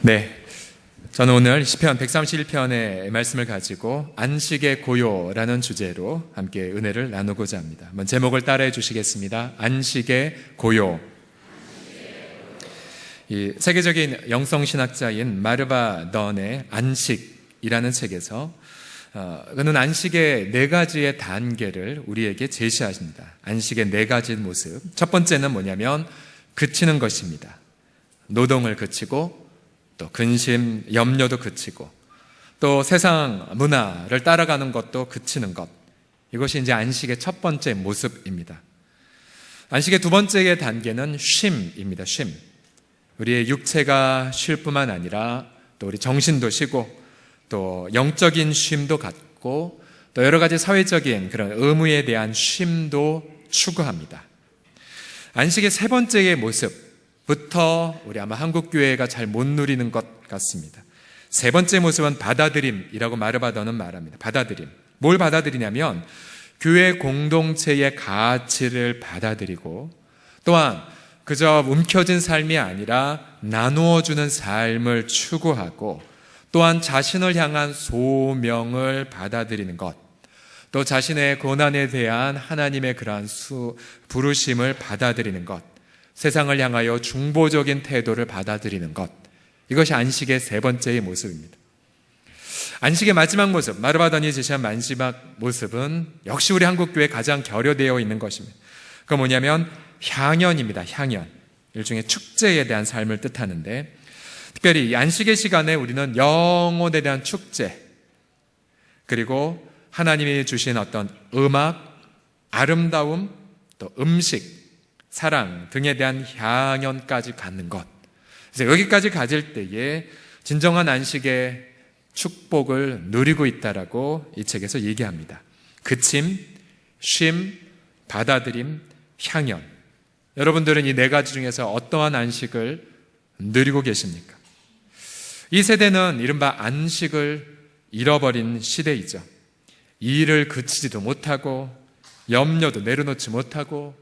네, 저는 오늘 시편 131편의 말씀을 가지고 안식의 고요라는 주제로 함께 은혜를 나누고자 합니다. 한번 제목을 따라해 주시겠습니다. 안식의 고요. 이 세계적인 영성신학자인 마르바 던의 안식이라는 책에서 그는 안식의 네 가지의 단계를 우리에게 제시하십니다. 안식의 네 가지 모습. 첫 번째는 뭐냐면 그치는 것입니다. 노동을 그치고 또 근심, 염려도 그치고 또 세상 문화를 따라가는 것도 그치는 것. 이것이 이제 안식의 첫 번째 모습입니다. 안식의 두 번째 단계는 쉼입니다. 쉼. 우리의 육체가 쉴 뿐만 아니라 또 우리 정신도 쉬고 또 영적인 쉼도 갖고 또 여러 가지 사회적인 그런 의무에 대한 쉼도 추구합니다. 안식의 세 번째의 모습부터 우리 아마 한국교회가 잘 못 누리는 것 같습니다. 세 번째 모습은 받아들임이라고 마르바 던은 말합니다. 받아들임. 뭘 받아들이냐면 교회 공동체의 가치를 받아들이고 또한 그저 움켜진 삶이 아니라 나누어주는 삶을 추구하고 또한 자신을 향한 소명을 받아들이는 것, 또 자신의 고난에 대한 하나님의 그러한 부르심을 받아들이는 것, 세상을 향하여 중보적인 태도를 받아들이는 것, 이것이 안식의 세 번째의 모습입니다. 안식의 마지막 모습, 마르바 던이 제시한 마지막 모습은 역시 우리 한국교회에 가장 결여되어 있는 것입니다. 그건 뭐냐면 향연입니다. 향연. 일종의 축제에 대한 삶을 뜻하는데 특별히 이 안식의 시간에 우리는 영혼에 대한 축제 그리고 하나님이 주신 어떤 음악, 아름다움, 또 음식, 사랑 등에 대한 향연까지 갖는 것. 그래서 여기까지 가질 때에 진정한 안식의 축복을 누리고 있다라고 이 책에서 얘기합니다. 그침, 쉼, 받아들임, 향연. 여러분들은 이 네 가지 중에서 어떠한 안식을 누리고 계십니까? 이 세대는 이른바 안식을 잃어버린 시대이죠. 일을 그치지도 못하고 염려도 내려놓지 못하고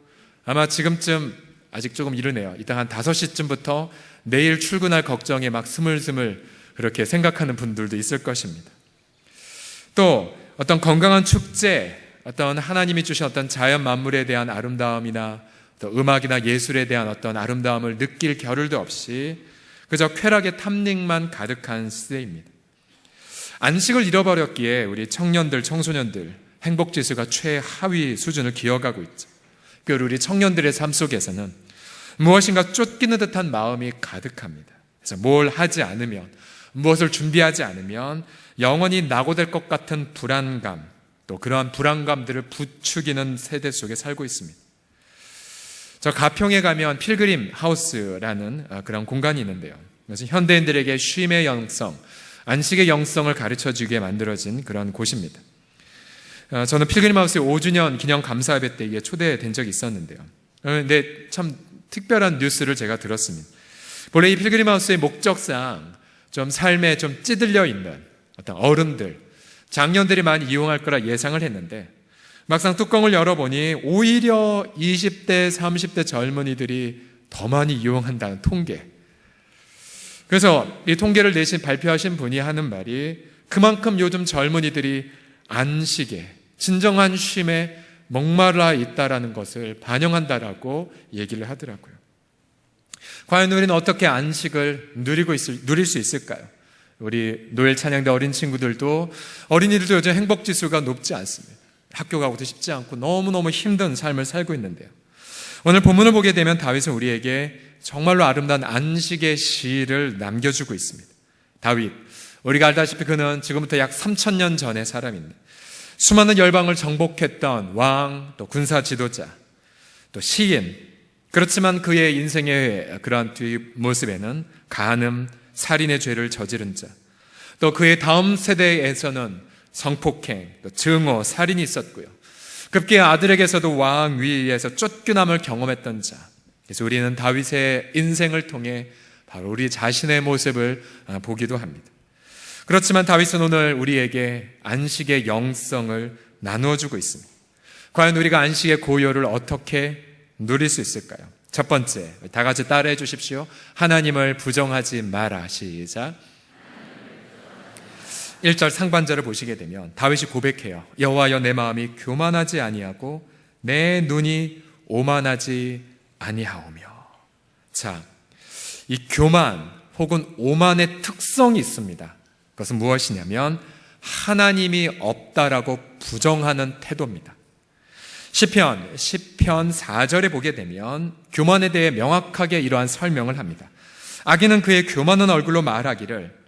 아마 지금쯤 아직 조금 이르네요. 이따 한 5시쯤부터 내일 출근할 걱정에 막 스물스물 그렇게 생각하는 분들도 있을 것입니다. 또 어떤 건강한 축제, 어떤 하나님이 주신 어떤 자연 만물에 대한 아름다움이나 또 음악이나 예술에 대한 어떤 아름다움을 느낄 겨를도 없이 그저 쾌락의 탐닉만 가득한 시대입니다. 안식을 잃어버렸기에 우리 청년들, 청소년들 행복지수가 최하위 수준을 기어가고 있죠. 그리고 우리 청년들의 삶 속에서는 무엇인가 쫓기는 듯한 마음이 가득합니다. 그래서 뭘 하지 않으면, 무엇을 준비하지 않으면 영원히 낙오될 것 같은 불안감, 또 그러한 불안감들을 부추기는 세대 속에 살고 있습니다. 저 가평에 가면 필그림 하우스라는 그런 공간이 있는데요. 그래서 현대인들에게 쉼의 영성, 안식의 영성을 가르쳐주기에 만들어진 그런 곳입니다. 저는 필그림 하우스의 5주년 기념 감사예배 때 이게 초대된 적이 있었는데요. 근데 참 특별한 뉴스를 제가 들었습니다. 본래 이 필그림 하우스의 목적상 좀 삶에 좀 찌들려 있는 어떤 어른들, 장년들이 많이 이용할 거라 예상을 했는데 막상 뚜껑을 열어보니 오히려 20대, 30대 젊은이들이 더 많이 이용한다는 통계. 그래서 이 통계를 발표하신 분이 하는 말이 그만큼 요즘 젊은이들이 안식에, 진정한 쉼에 목말라 있다라는 것을 반영한다라고 얘기를 하더라고요. 과연 우리는 어떻게 안식을 누릴 수 있을까요? 우리 노엘 찬양대 어린 친구들도 어린이들도 요즘 행복지수가 높지 않습니다. 학교 가고도 쉽지 않고 너무너무 힘든 삶을 살고 있는데요. 오늘 본문을 보게 되면 다윗은 우리에게 정말로 아름다운 안식의 시를 남겨주고 있습니다. 다윗, 우리가 알다시피 그는 지금부터 약 3,000년 전의 사람입니다. 수많은 열방을 정복했던 왕, 또 군사 지도자, 또 시인. 그렇지만 그의 인생의 그러한 뒷모습에는 간음, 살인의 죄를 저지른 자, 또 그의 다음 세대에서는 성폭행, 또 증오, 살인이 있었고요. 급기야 아들에게서도 왕 위에서 쫓겨남을 경험했던 자. 그래서 우리는 다윗의 인생을 통해 바로 우리 자신의 모습을 보기도 합니다. 그렇지만 다윗은 오늘 우리에게 안식의 영성을 나누어주고 있습니다. 과연 우리가 안식의 고요를 어떻게 누릴 수 있을까요? 첫 번째, 다 같이 따라해 주십시오. 하나님을 부정하지 마라. 시작. 1절 상반절을 보시게 되면 다윗이 고백해요. 여호와여, 내 마음이 교만하지 아니하고 내 눈이 오만하지 아니하오며. 자, 이 교만 혹은 오만의 특성이 있습니다. 그것은 무엇이냐면 하나님이 없다라고 부정하는 태도입니다. 시편 4절에 보게 되면 교만에 대해 명확하게 이러한 설명을 합니다. 악인은 그의 교만한 얼굴로 말하기를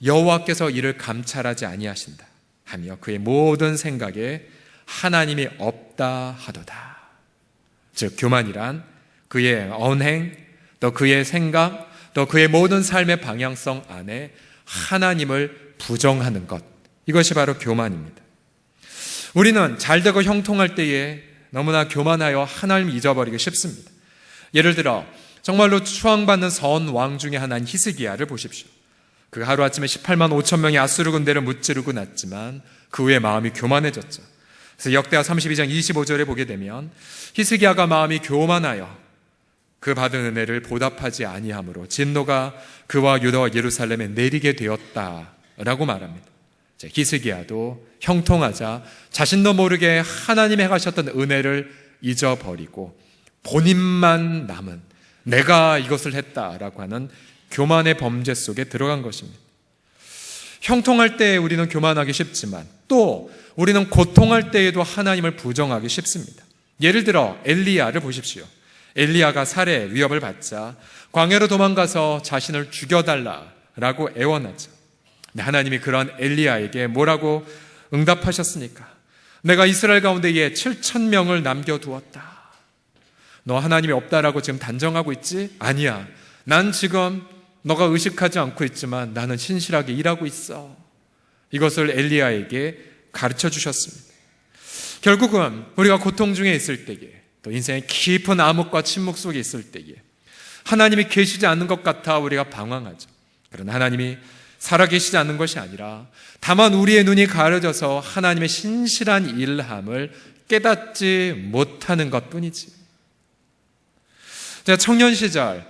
여호와께서 이를 감찰하지 아니하신다 하며 그의 모든 생각에 하나님이 없다 하도다. 즉 교만이란 그의 언행, 또 그의 생각, 또 그의 모든 삶의 방향성 안에 하나님을 부정하는 것, 이것이 바로 교만입니다. 우리는 잘되고 형통할 때에 너무나 교만하여 하나님을 잊어버리기 쉽습니다. 예를 들어 정말로 추앙받는 선 왕 중에 하나인 히스기야를 보십시오. 그가 하루아침에 18만 5천 명의 아수르 군대를 무찌르고 났지만 그 후에 마음이 교만해졌죠. 그래서 역대하 32장 25절에 보게 되면 히스기야가 마음이 교만하여 그 받은 은혜를 보답하지 아니함으로 진노가 그와 유다와 예루살렘에 내리게 되었다라고 말합니다. 히스기야도 형통하자 자신도 모르게 하나님이 행하셨던 은혜를 잊어버리고 본인만 남은 내가 이것을 했다라고 하는 교만의 범죄 속에 들어간 것입니다. 형통할 때 우리는 교만하기 쉽지만 또 우리는 고통할 때에도 하나님을 부정하기 쉽습니다. 예를 들어 엘리야를 보십시오. 엘리야가 살해 위협을 받자 광야로 도망가서 자신을 죽여달라라고 애원하죠. 하나님이 그런 엘리야에게 뭐라고 응답하셨습니까? 내가 이스라엘 가운데에 7,000명을 남겨두었다. 너 하나님이 없다라고 지금 단정하고 있지? 아니야. 난 지금 너가 의식하지 않고 있지만 나는 신실하게 일하고 있어. 이것을 엘리야에게 가르쳐 주셨습니다. 결국은 우리가 고통 중에 있을 때에, 또 인생의 깊은 암흑과 침묵 속에 있을 때에 하나님이 계시지 않는 것 같아 우리가 방황하죠. 그러나 하나님이 살아계시지 않는 것이 아니라 다만 우리의 눈이 가려져서 하나님의 신실한 일함을 깨닫지 못하는 것뿐이지. 제가 청년 시절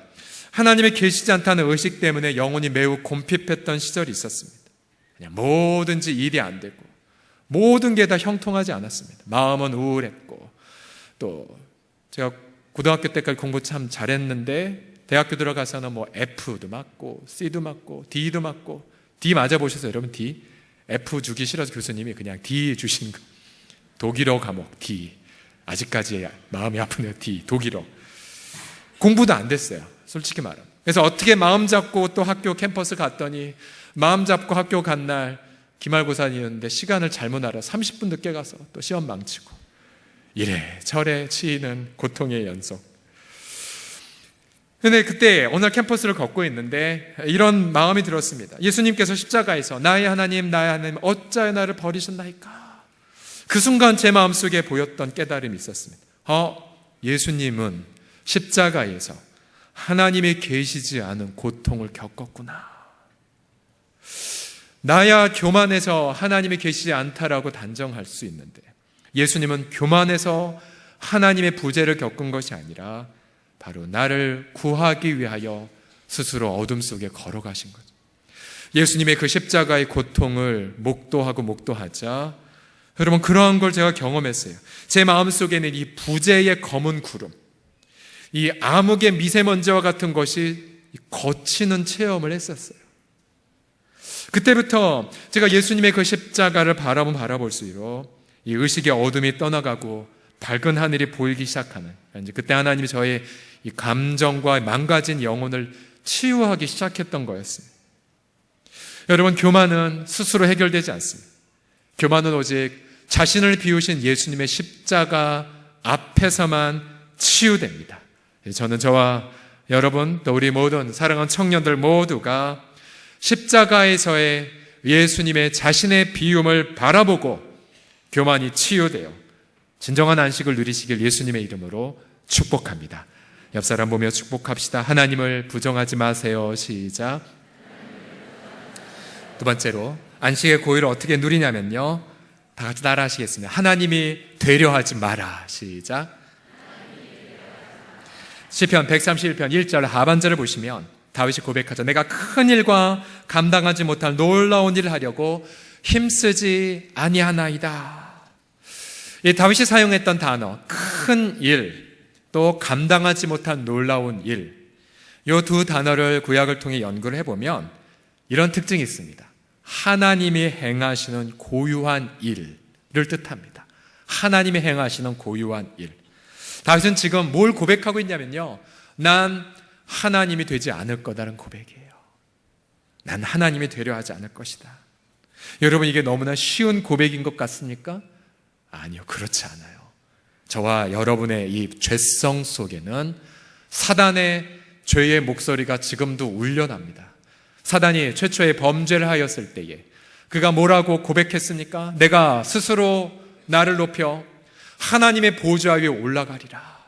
하나님이 계시지 않다는 의식 때문에 영혼이 매우 곰핍했던 시절이 있었습니다. 그냥 뭐든지 일이 안 되고 모든 게 다 형통하지 않았습니다. 마음은 우울했고, 또 제가 고등학교 때까지 공부 참 잘했는데 대학교 들어가서는 뭐 F도 맞고 C도 맞고 D도 맞고. D 맞아보셨어요 여러분? D? F 주기 싫어서 교수님이 그냥 D 주신 거. 독일어 과목 D. 아직까지 마음이 아프네요. D. 독일어. 공부도 안 됐어요 솔직히 말하면. 그래서 어떻게 마음 잡고 또 학교 캠퍼스 갔더니 마음 잡고 학교 간 날 기말고사였는데 시간을 잘못 알아 30분 늦게 가서 또 시험 망치고 이래저래 치이는 고통의 연속. 근데 그때 오늘 캠퍼스를 걷고 있는데 이런 마음이 들었습니다. 예수님께서 십자가에서 나의 하나님 어찌하여 나를 버리셨나이까. 그 순간 제 마음속에 보였던 깨달음이 있었습니다. 예수님은 십자가에서 하나님이 계시지 않은 고통을 겪었구나. 나야 교만해서 하나님이 계시지 않다라고 단정할 수 있는데 예수님은 교만해서 하나님의 부재를 겪은 것이 아니라 바로 나를 구하기 위하여 스스로 어둠 속에 걸어가신 거죠. 예수님의 그 십자가의 고통을 목도하자 여러분 그러한 걸 제가 경험했어요. 제 마음속에는 이 부재의 검은 구름, 이 암흑의 미세먼지와 같은 것이 거치는 체험을 했었어요. 그때부터 제가 예수님의 그 십자가를 바라볼수록 이 의식의 어둠이 떠나가고 밝은 하늘이 보이기 시작하는, 이제 그때 하나님이 저의 이 감정과 망가진 영혼을 치유하기 시작했던 거였습니다. 여러분 교만은 스스로 해결되지 않습니다. 교만은 오직 자신을 비우신 예수님의 십자가 앞에서만 치유됩니다. 저는 저와 여러분 또 우리 모든 사랑하는 청년들 모두가 십자가에서의 예수님의 자신의 비움을 바라보고 교만이 치유되어 진정한 안식을 누리시길 예수님의 이름으로 축복합니다. 옆 사람 보며 축복합시다. 하나님을 부정하지 마세요. 시작. 두 번째로 안식의 고의를 어떻게 누리냐면요, 다 같이 따라 하시겠습니다. 하나님이 되려 하지 마라. 시작. 시편 131편 1절 하반절을 보시면 다윗이 고백하죠. 내가 큰 일과 감당하지 못할 놀라운 일을 하려고 힘쓰지 아니하나이다. 이 다윗이 사용했던 단어 큰 일, 또 감당하지 못한 놀라운 일, 이 두 단어를 구약을 통해 연구를 해보면 이런 특징이 있습니다. 하나님이 행하시는 고유한 일을 뜻합니다. 하나님이 행하시는 고유한 일. 다윗은 지금 뭘 고백하고 있냐면요, 난 하나님이 되지 않을 거다라는 고백이에요. 난 하나님이 되려 하지 않을 것이다. 여러분, 이게 너무나 쉬운 고백인 것 같습니까? 아니요, 그렇지 않아요. 저와 여러분의 이 죄성 속에는 사단의 죄의 목소리가 지금도 울려납니다. 사단이 최초의 범죄를 하였을 때에 그가 뭐라고 고백했습니까? 내가 스스로 나를 높여 하나님의 보좌 위에 올라가리라.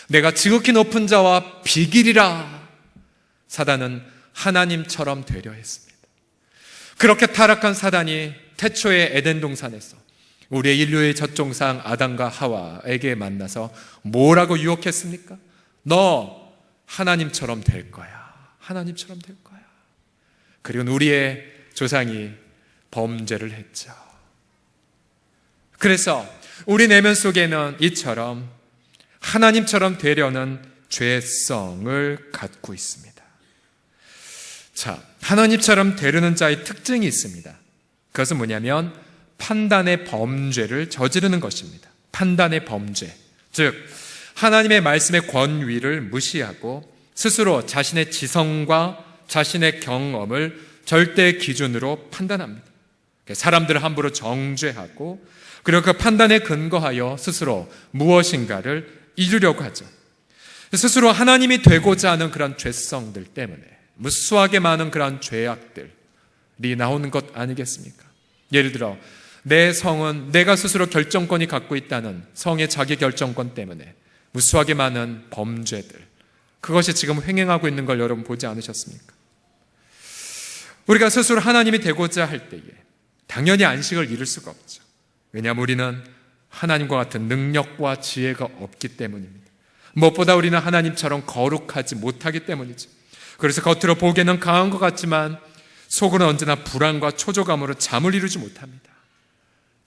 내가 지극히 높은 자와 비기리라. 사단은 하나님처럼 되려 했습니다. 그렇게 타락한 사단이 태초의 에덴 동산에서 우리의 인류의 첫 종상 아담과 하와에게 만나서 뭐라고 유혹했습니까? 너 하나님처럼 될 거야. 하나님처럼 될 거야. 그리고 우리의 조상이 범죄를 했죠. 그래서 우리 내면 속에는 이처럼 하나님처럼 되려는 죄성을 갖고 있습니다. 자, 하나님처럼 되려는 자의 특징이 있습니다. 그것은 뭐냐면 판단의 범죄를 저지르는 것입니다. 판단의 범죄. 즉, 하나님의 말씀의 권위를 무시하고 스스로 자신의 지성과 자신의 경험을 절대 기준으로 판단합니다. 사람들을 함부로 정죄하고 그리고 그 판단에 근거하여 스스로 무엇인가를 이루려고 하죠. 스스로 하나님이 되고자 하는 그런 죄성들 때문에 무수하게 많은 그런 죄악들이 나오는 것 아니겠습니까? 예를 들어 내 성은 내가 스스로 결정권이 갖고 있다는 성의 자기 결정권 때문에 무수하게 많은 범죄들, 그것이 지금 횡행하고 있는 걸 여러분 보지 않으셨습니까? 우리가 스스로 하나님이 되고자 할 때에 당연히 안식을 이룰 수가 없죠. 왜냐하면 우리는 하나님과 같은 능력과 지혜가 없기 때문입니다. 무엇보다 우리는 하나님처럼 거룩하지 못하기 때문이죠. 그래서 겉으로 보기에는 강한 것 같지만 속으로는 언제나 불안과 초조감으로 잠을 이루지 못합니다.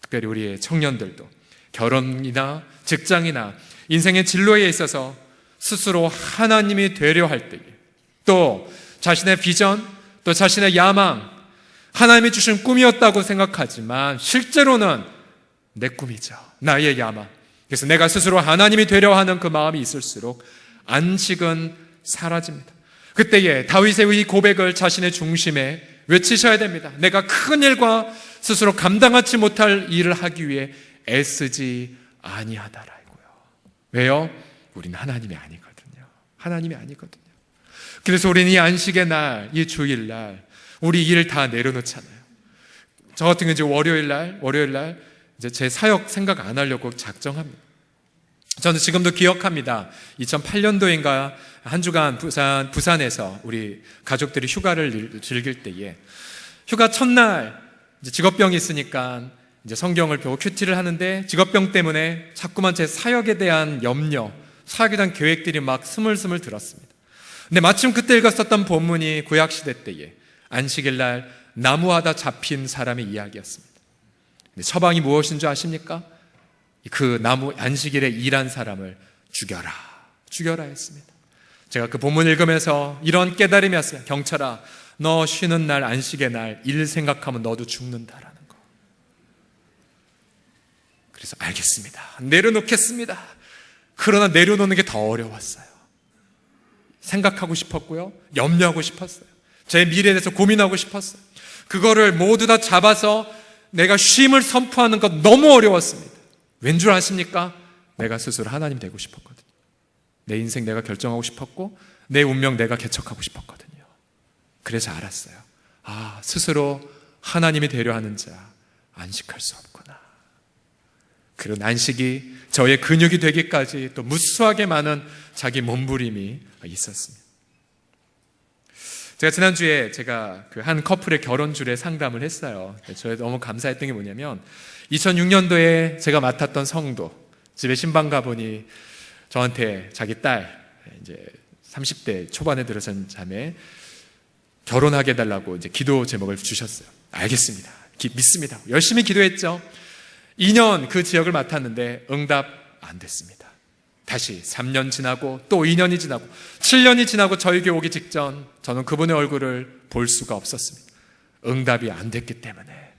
특별히 우리의 청년들도 결혼이나 직장이나 인생의 진로에 있어서 스스로 하나님이 되려 할 때에 또 자신의 비전, 또 자신의 야망, 하나님이 주신 꿈이었다고 생각하지만 실제로는 내 꿈이죠. 나의 야망. 그래서 내가 스스로 하나님이 되려 하는 그 마음이 있을수록 안식은 사라집니다. 그때에 다윗의 이 고백을 자신의 중심에 외치셔야 됩니다. 내가 큰 일과 스스로 감당하지 못할 일을 하기 위해 애쓰지 아니하다라고요. 왜요? 우리는 하나님이 아니거든요. 하나님이 아니거든요. 그래서 우리는 이 안식의 날, 이 주일날 우리 일 다 내려놓잖아요. 저 같은 경우 이제 월요일날 이제 제 사역 생각 안 하려고 작정합니다. 저는 지금도 기억합니다. 2008년도인가 한 주간 부산에서 우리 가족들이 휴가를 즐길 때에 휴가 첫날 이제 직업병이 있으니까 이제 성경을 펴고 큐티를 하는데 직업병 때문에 자꾸만 제 사역에 대한 염려, 사역에 대한 계획들이 막 스물스물 들었습니다. 근데 마침 그때 읽었었던 본문이 구약시대 때에 안식일 날 나무하다 잡힌 사람의 이야기였습니다. 근데 처방이 무엇인 줄 아십니까? 그 나무 안식일에 일한 사람을 죽여라 했습니다. 제가 그 본문 읽으면서 이런 깨달음이었어요. 경찰아, 너 쉬는 날 안식의 날 일 생각하면 너도 죽는다라는 거. 그래서 알겠습니다. 내려놓겠습니다. 그러나 내려놓는 게 더 어려웠어요. 생각하고 싶었고요. 염려하고 싶었어요. 제 미래에 대해서 고민하고 싶었어요. 그거를 모두 다 잡아서 내가 쉼을 선포하는 것 너무 어려웠습니다. 왠 줄 아십니까? 내가 스스로 하나님 되고 싶었거든요. 내 인생 내가 결정하고 싶었고 내 운명 내가 개척하고 싶었거든요. 그래서 알았어요. 아, 스스로 하나님이 되려 하는 자 안식할 수 없구나. 그런 안식이 저의 근육이 되기까지 또 무수하게 많은 자기 몸부림이 있었습니다. 제가 지난주에 제가 그 한 커플의 결혼주례 상담을 했어요. 저에 너무 감사했던 게 뭐냐면 2006년도에 제가 맡았던 성도 집에 신방 가보니 저한테 자기 딸 이제 30대 초반에 들어선 자매 결혼하게 해달라고 이제 기도 제목을 주셨어요. 알겠습니다. 믿습니다. 열심히 기도했죠. 2년 그 지역을 맡았는데 응답 안 됐습니다. 다시 3년 지나고 또 2년이 지나고 7년이 지나고 저에게 오기 직전 저는 그분의 얼굴을 볼 수가 없었습니다. 응답이 안 됐기 때문에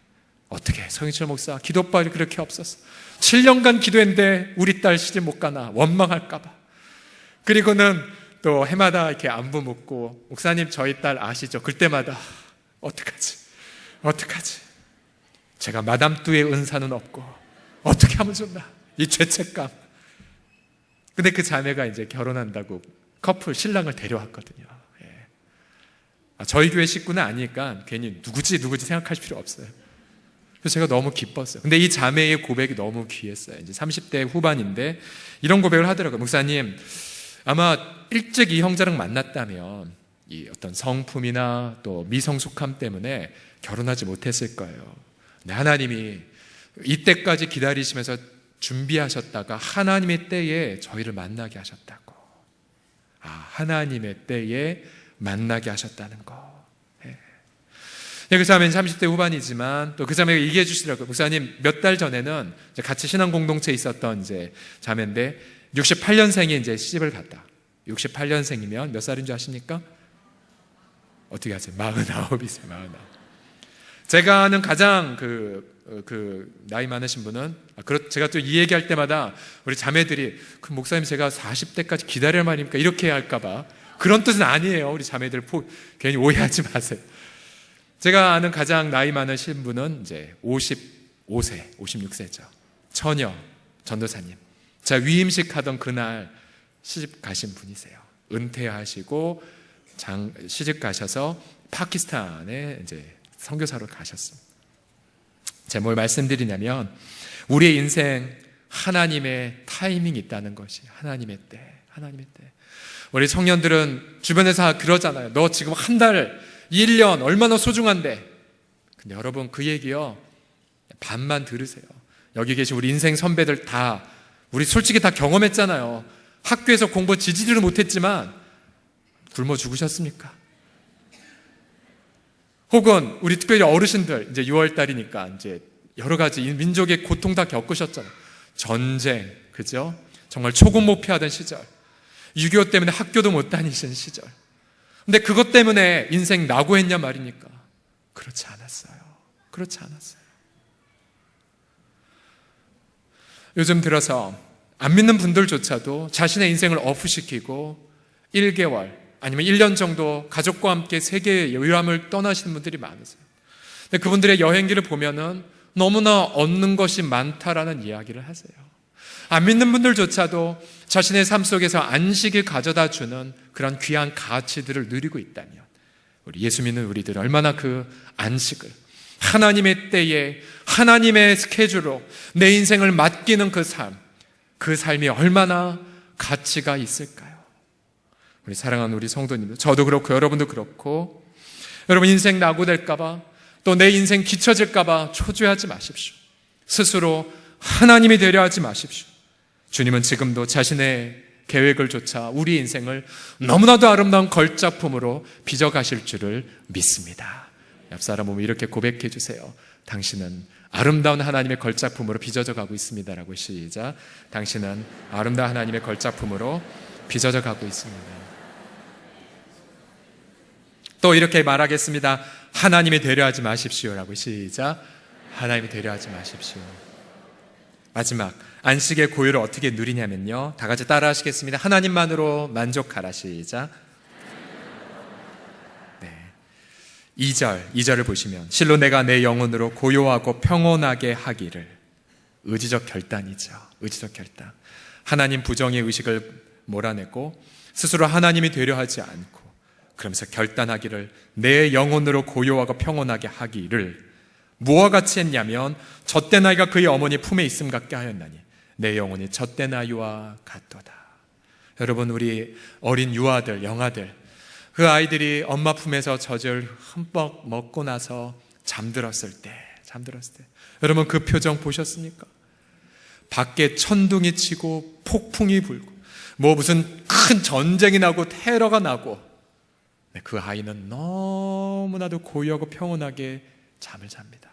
어떻게 성인철 목사 기도빨이 그렇게 없었어. 7년간 기도했는데 우리 딸 시집 못 가나 원망할까 봐. 그리고는 또 해마다 이렇게 안부 묻고 목사님 저희 딸 아시죠? 그때마다 어떡하지? 제가 마담 뚜의 은사는 없고 어떻게 하면 좋나? 이 죄책감. 근데 그 자매가 이제 결혼한다고 커플 신랑을 데려왔거든요. 저희 교회 식구는 아니니까 괜히 누구지 생각하실 필요 없어요. 그래서 제가 너무 기뻤어요. 근데 이 자매의 고백이 너무 귀했어요. 이제 30대 후반인데 이런 고백을 하더라고요. 목사님, 아마 일찍 이 형제랑 만났다면 이 어떤 성품이나 또 미성숙함 때문에 결혼하지 못했을 거예요. 근데 하나님이 이때까지 기다리시면서 준비하셨다가 하나님의 때에 저희를 만나게 하셨다고. 하나님의 때에 만나게 하셨다는 거. 그 자매는 30대 후반이지만 또 그 자매가 얘기해 주시더라고요. 목사님, 몇 달 전에는 같이 신앙 공동체에 있었던 이제 자매인데 68년생이 이제 시집을 갔다. 68년생이면 몇 살인 줄 아십니까? 어떻게 아세요? 49이세요. 49. 제가 아는 가장 나이 많으신 분은 제가 또 이 얘기할 때마다 우리 자매들이 그 목사님 제가 40대까지 기다릴 말입니까? 이렇게 할까봐. 그런 뜻은 아니에요. 우리 자매들 괜히 오해하지 마세요. 제가 아는 가장 나이 많으신 분은 이제 55세, 56세죠. 처녀 전도사님. 제가 위임식 하던 그날 시집 가신 분이세요. 은퇴하시고 시집 가셔서 파키스탄에 이제 선교사로 가셨습니다. 제가 뭘 말씀드리냐면 우리의 인생 하나님의 타이밍이 있다는 것이 하나님의 때. 우리 청년들은 주변에서 그러잖아요. 너 지금 한 달, 1년 얼마나 소중한데. 근데 여러분 그 얘기요 반만 들으세요. 여기 계신 우리 인생 선배들 다 우리 솔직히 다 경험했잖아요. 학교에서 공부 지지를 못했지만 굶어 죽으셨습니까? 혹은 우리 특별히 어르신들 이제 6월달이니까 이제 여러 가지 민족의 고통 다 겪으셨잖아요. 전쟁, 그죠? 정말 초고모피하던 시절, 6.25 때문에 학교도 못 다니신 시절. 근데 그것 때문에 인생 낙오했냐 말입니까? 그렇지 않았어요. 요즘 들어서 안 믿는 분들조차도 자신의 인생을 어프시키고 1개월 아니면 1년 정도 가족과 함께 세계의 외람을 떠나시는 분들이 많으세요. 근데 그분들의 여행기를 보면은 너무나 얻는 것이 많다라는 이야기를 하세요. 안 믿는 분들조차도 자신의 삶 속에서 안식을 가져다 주는 그런 귀한 가치들을 누리고 있다면 우리 예수 믿는 우리들은 얼마나 그 안식을 하나님의 때에 하나님의 스케줄로 내 인생을 맡기는 그 삶이 얼마나 가치가 있을까요? 우리 사랑하는 우리 성도님들, 저도 그렇고 여러분도 그렇고 여러분 인생 낙오될까봐 또 내 인생 뒤처질까봐 초조해하지 마십시오. 스스로 하나님이 되려 하지 마십시오. 주님은 지금도 자신의 계획을 좇아 우리 인생을 너무나도 아름다운 걸작품으로 빚어가실 줄을 믿습니다. 옆사람 보면 이렇게 고백해 주세요. 당신은 아름다운 하나님의 걸작품으로 빚어져 가고 있습니다라고. 시작. 당신은 아름다운 하나님의 걸작품으로 빚어져 가고 있습니다. 또 이렇게 말하겠습니다. 하나님이 되려하지 마십시오라고. 시작. 하나님이 되려하지 마십시오. 마지막 안식의 고유를 어떻게 누리냐면요, 다 같이 따라 하시겠습니다. 하나님만으로 만족하라. 시작. 네. 2절을 보시면 실로 내가 내 영혼으로 고요하고 평온하게 하기를. 의지적 결단이죠. 의지적 결단. 하나님 부정의 의식을 몰아내고 스스로 하나님이 되려 하지 않고 그러면서 결단하기를 내 영혼으로 고요하고 평온하게 하기를. 무엇과 같이 했냐면 젖된 아이가 그의 어머니 품에 있음 같게 하였나니 내 영혼이 젖된 아이와 같도다. 여러분 우리 어린 유아들, 영아들, 그 아이들이 엄마 품에서 젖을 흠뻑 먹고 나서 잠들었을 때 여러분 그 표정 보셨습니까? 밖에 천둥이 치고 폭풍이 불고 무슨 큰 전쟁이 나고 테러가 나고 그 아이는 너무나도 고요하고 평온하게 잠을 잡니다.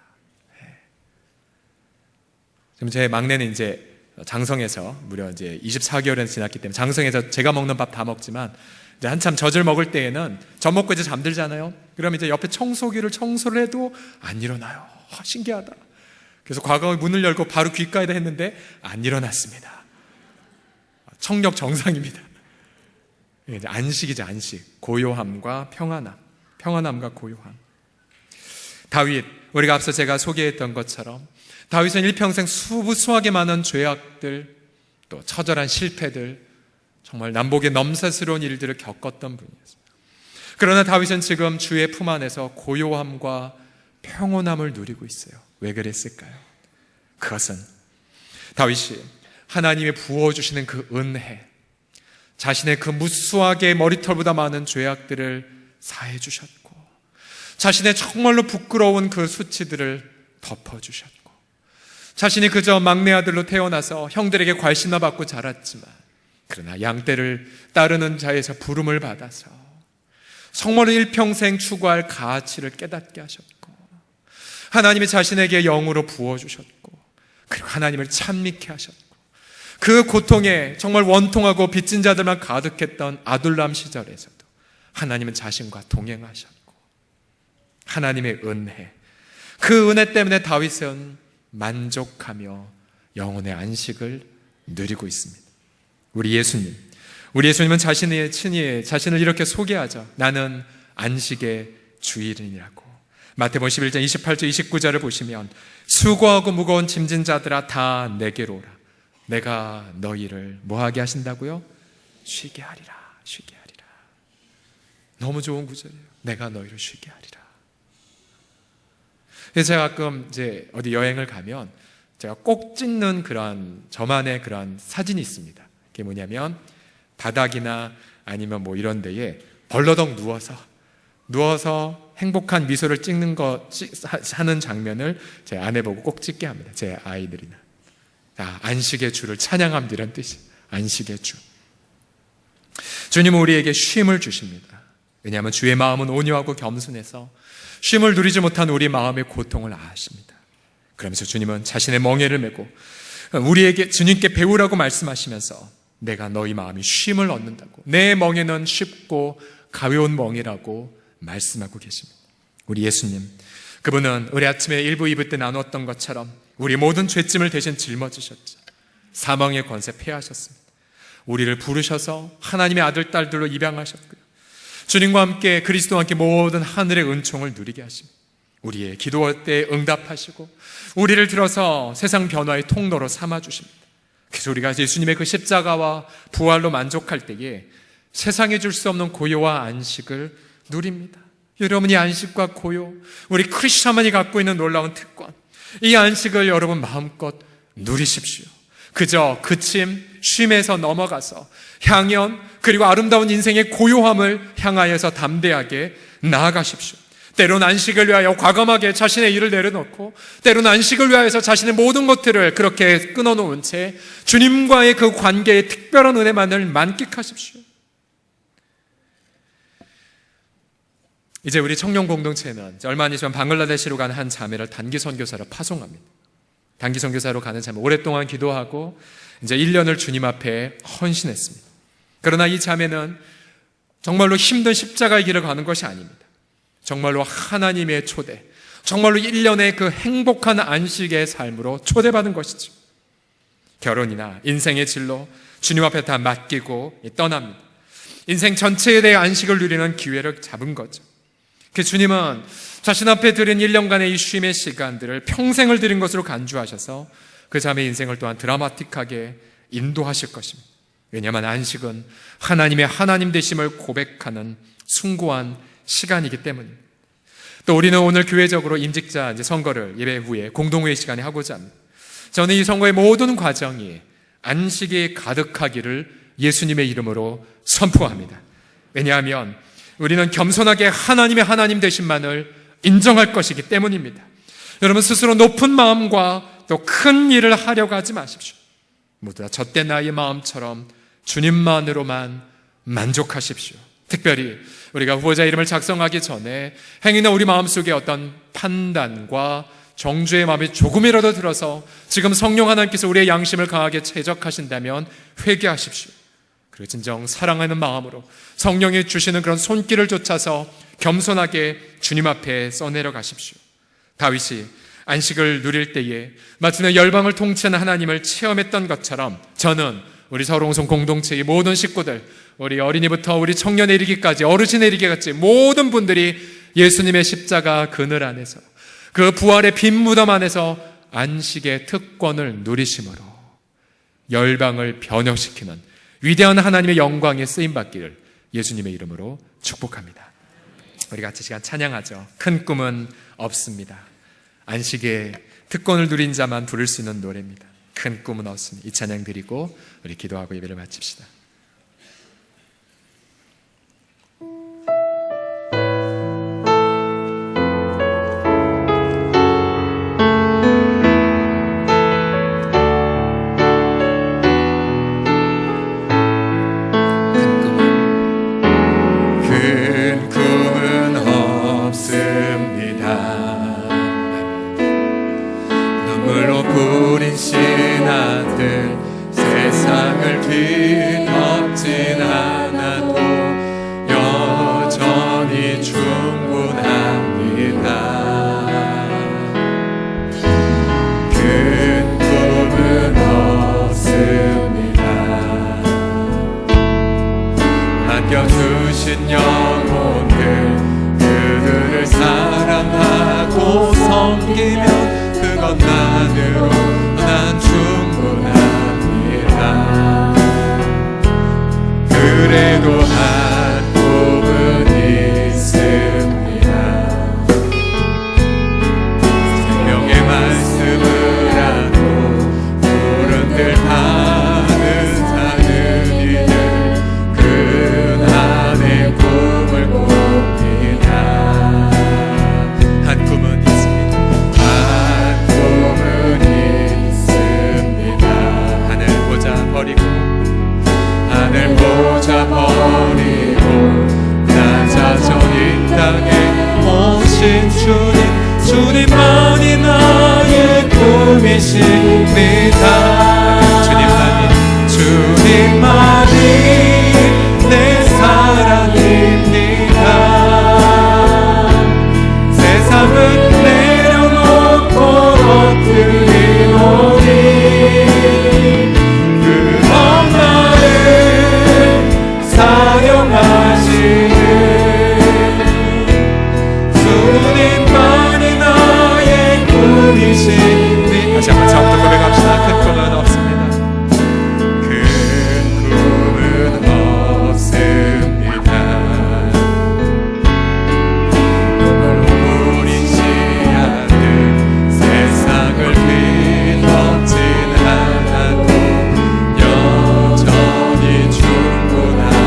지금 제 막내는 이제 장성에서 무려 이제 24개월은 지났기 때문에 장성에서 제가 먹는 밥 다 먹지만 이제 한참 젖을 먹을 때에는 젖 먹고 이제 잠들잖아요. 그럼 이제 옆에 청소기를 청소를 해도 안 일어나요. 신기하다. 그래서 과거에 문을 열고 바로 귓가에다 했는데 안 일어났습니다. 청력 정상입니다. 이제 안식이죠, 안식. 고요함과 평안함, 평안함과 고요함. 다윗, 우리가 앞서 제가 소개했던 것처럼 다윗은 일평생 수부수하게 많은 죄악들, 또 처절한 실패들, 정말 남복의 넘사스러운 일들을 겪었던 분이었어요. 그러나 다윗은 지금 주의 품 안에서 고요함과 평온함을 누리고 있어요. 왜 그랬을까요? 그것은 다윗이 하나님이 부어주시는 그 은혜, 자신의 그 무수하게 머리털보다 많은 죄악들을 사해 주셨고, 자신의 정말로 부끄러운 그 수치들을 덮어주셨고, 자신이 그저 막내 아들로 태어나서 형들에게 괄신나 받고 자랐지만 그러나 양떼를 따르는 자에서 부름을 받아서 정말로 일평생 추구할 가치를 깨닫게 하셨고, 하나님이 자신에게 영으로 부어주셨고, 그리고 하나님을 찬미케 하셨고, 그 고통에 정말 원통하고 빚진 자들만 가득했던 아둘람 시절에서도 하나님은 자신과 동행하셨고, 하나님의 은혜, 그 은혜 때문에 다윗은 만족하며 영혼의 안식을 누리고 있습니다. 우리 예수님은 자신의 친히 자신을 이렇게 소개하죠. 나는 안식의 주일이라고. 마태복음 11장 28절 29절을 보시면 수고하고 무거운 짐진 자들아 다 내게로 오라. 내가 너희를 뭐하게 하신다고요? 쉬게 하리라. 쉬게 하리라. 너무 좋은 구절이에요. 내가 너희를 쉬게 하리라. 그래서 제가 가끔 이제 어디 여행을 가면 제가 꼭 찍는 그런 저만의 그런 사진이 있습니다. 그게 뭐냐면 바닥이나 아니면 뭐 이런 데에 벌러덩 누워서 행복한 미소를 찍는 하는 장면을 제 아내 보고 꼭 찍게 합니다. 제 아이들이나. 안식의 주를 찬양합니다. 이런 뜻이 안식의 주. 주님은 우리에게 쉼을 주십니다. 왜냐하면 주의 마음은 온유하고 겸손해서 쉼을 누리지 못한 우리 마음의 고통을 아십니다. 그러면서 주님은 자신의 멍에를 메고 우리에게 주님께 배우라고 말씀하시면서 내가 너희 마음이 쉼을 얻는다고, 내 멍에는 쉽고 가벼운 멍이라고 말씀하고 계십니다. 우리 예수님, 그분은 우리 아침에 1부 2부 때 나눴던 것처럼 우리 모든 죄짐을 대신 짊어지셨죠. 사망의 권세 패하셨습니다. 우리를 부르셔서 하나님의 아들 딸들로 입양하셨고요, 주님과 함께 그리스도와 함께 모든 하늘의 은총을 누리게 하십니다. 우리의 기도할 때 응답하시고 우리를 들어서 세상 변화의 통로로 삼아주십니다. 그래서 우리가 예수님의 그 십자가와 부활로 만족할 때에 세상에 줄 수 없는 고요와 안식을 누립니다. 여러분이 안식과 고요, 우리 크리스천만이 갖고 있는 놀라운 특권, 이 안식을 여러분 마음껏 누리십시오. 그저 그침 쉼에서 넘어가서 향연 그리고 아름다운 인생의 고요함을 향하여서 담대하게 나아가십시오. 때론 안식을 위하여 과감하게 자신의 일을 내려놓고, 때론 안식을 위하여서 자신의 모든 것들을 그렇게 끊어놓은 채 주님과의 그 관계의 특별한 은혜만을 만끽하십시오. 이제 우리 청년 공동체는 얼마 안 있으면 방글라데시로 가는 한 자매를 단기 선교사로 파송합니다. 단기 선교사로 가는 자매, 오랫동안 기도하고 이제 1년을 주님 앞에 헌신했습니다. 그러나 이 자매는 정말로 힘든 십자가의 길을 가는 것이 아닙니다. 정말로 하나님의 초대, 정말로 1년의 그 행복한 안식의 삶으로 초대받은 것이죠. 결혼이나 인생의 진로 주님 앞에 다 맡기고 떠납니다. 인생 전체에 대해 안식을 누리는 기회를 잡은 거죠. 그 주님은 자신 앞에 드린 1년간의 이 쉼의 시간들을 평생을 드린 것으로 간주하셔서 그 자매의 인생을 또한 드라마틱하게 인도하실 것입니다. 왜냐하면 안식은 하나님의 하나님 되심을 고백하는 숭고한 시간이기 때문입니다. 또 우리는 오늘 교회적으로 임직자 선거를 예배 후에 공동회의 시간에 하고자 합니다. 저는 이 선거의 모든 과정이 안식이 가득하기를 예수님의 이름으로 선포합니다. 왜냐하면 우리는 겸손하게 하나님의 하나님 되심만을 인정할 것이기 때문입니다. 여러분 스스로 높은 마음과 또 큰 일을 하려고 하지 마십시오. 모두 다 젖된 나의 마음처럼 주님만으로만 만족하십시오. 특별히 우리가 후보자 이름을 작성하기 전에 행위나 우리 마음속에 어떤 판단과 정죄의 마음이 조금이라도 들어서 지금 성령 하나님께서 우리의 양심을 강하게 채적하신다면 회개하십시오. 그리고 진정 사랑하는 마음으로 성령이 주시는 그런 손길을 쫓아서 겸손하게 주님 앞에 써내려 가십시오. 다윗이 안식을 누릴 때에 마침내 열방을 통치하는 하나님을 체험했던 것처럼 저는 우리 서롱성 공동체의 모든 식구들, 우리 어린이부터 우리 청년에 이르기까지 어르신에 이르기까지 모든 분들이 예수님의 십자가 그늘 안에서 그 부활의 빈 무덤 안에서 안식의 특권을 누리심으로 열방을 변혁시키는 위대한 하나님의 영광에 쓰임받기를 예수님의 이름으로 축복합니다. 우리 같이 시간 찬양하죠. 큰 꿈은 없습니다. 안식의 특권을 누린 자만 부를 수 있는 노래입니다. 큰 꿈은 없습니다. 이 찬양 드리고 우리 기도하고 예배를 마칩시다. 신하들 세상을 뒤덮진 않아도 여전히 충분합니다. 큰 꿈은 없습니다. 맡겨주신 영혼들 그들을 사랑하고 섬기면 그것만으로 난 충분합니다. 그래도 한 꿈은 있습니다. 생명의 말씀을 하고 어른들 하는 사는 이들 그날의 꿈을 꿉니다. 한 꿈은 있습니다. 한 꿈은 하늘 보자 버리고 낮아져 이 땅에 오신 주님, 주님만이 나의 꿈이십니다. 주님만이 내 사랑입니다. 세상은 내려놓고 엎드리노니 사용하시는 주님만이 나의 꿈이십니다. 다시 한번 처음부터 고백합시다. 큰 꿈은 없습니다. 큰 꿈은 없습니다. 눈물로 뿌리지 않는 세상을 뒤덮진 않아도 여전히 충분합니다.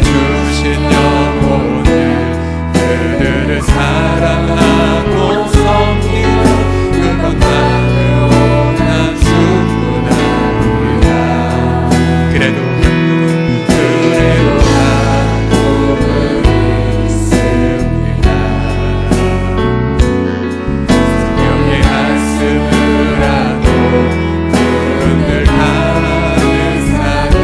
주신 영혼들 그들을 사랑하고 섬기며 그것만으로 난 충분합니다. 그래도 한 꿈은 있습니다. 생명의 말씀을 하고 어른들 하는 사는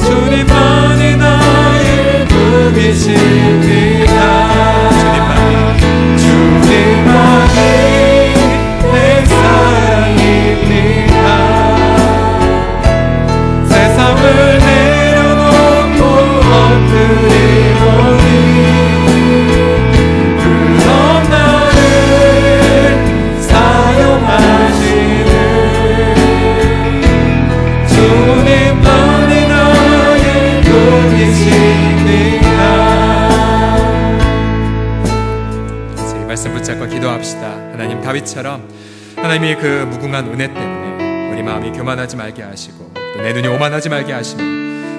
주님만이 나의 꿈이십니다. 주님만이 내 사랑입니다. 세상을 내려놓고 엎드리노니 그런 나를 사용하시는 기도합시다. 하나님, 다윗처럼 하나님이 그 무궁한 은혜 때문에 우리 마음이 교만하지 말게 하시고 또 내 눈이 오만하지 말게 하시고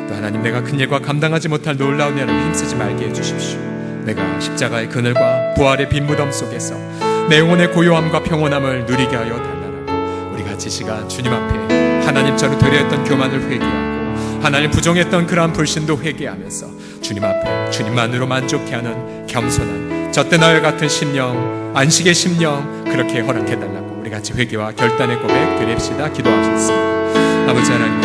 또 하나님, 내가 큰 일과 감당하지 못할 놀라운 일을 힘쓰지 말게 해주십시오. 내가 십자가의 그늘과 부활의 빈 무덤 속에서 내 영혼의 고요함과 평온함을 누리게 하여 달라라고 우리 같이 시간 주님 앞에 하나님 저를 되려했던 교만을 회개하고 하나님 부정했던 그러한 불신도 회개하면서 주님 앞에 주님만으로 만족해 하는 겸손한 젖된 아이와 같은 심령, 안식의 심령 그렇게 허락해 달라고 우리 같이 회개와 결단의 고백 드립시다. 기도하겠습니다. 아버지 하나님,